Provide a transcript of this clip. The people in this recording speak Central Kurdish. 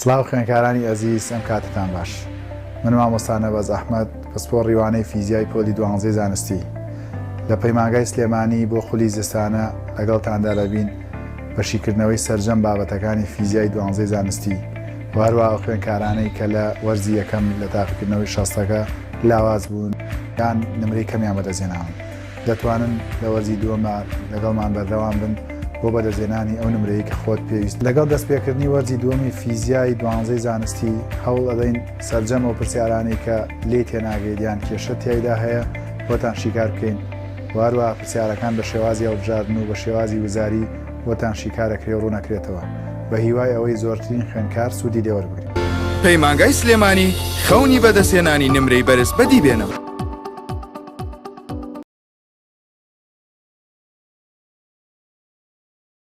سڵاو خوێنکارانی ئەزیز ئەم کاتتان باش. من مامۆستا نەڤەز ئەحمەد پسپۆڕ ڕیوانەی فیزیای پۆلی 12 زانستی لە پەیمانگای سلێمانی بۆ خولی زستانە لەگەڵتاندا دەبین بەشیکردنەوەی سەرجەم بابەتەکانی فیزیای 12 زانستی وهروە خوێنکارانەی کە لە وەرزی یەکەم لە تاقیکردنەوەی شەستەکە لاواز بوون یان نمرەی کەمیان بەدەستهێناون دەتوانن لە وەرزی دووەمە لەگەڵمان بەردەوام بن بۆ بەدەستهێنانی ئەو نمرەیە کە خۆت پێویست. لەگەڵ دەستپێکردنی وەرزی دووەمی فیزیای 12 زانستی هەوڵ ئەدەین سەرجەم ئەو پرسیارانەی کە لێ تێناگەیت یان کێشە تیایدا هەیە بۆتان شیکار بکەین. وهروە پرسیارەکان بە شێوازی هەڵبژاردن و بە شێوازی وزاری بۆتان شیکارەکرێ و ڕوونەکرێتەوە بە هیوای ئەوەی زۆرترین خوێنکار سوودی لێوەربگرێت. پەیمانگای سلێمانی خەونی بەدەستهێنانی نمرەی بەرز بەدی بێنەوە.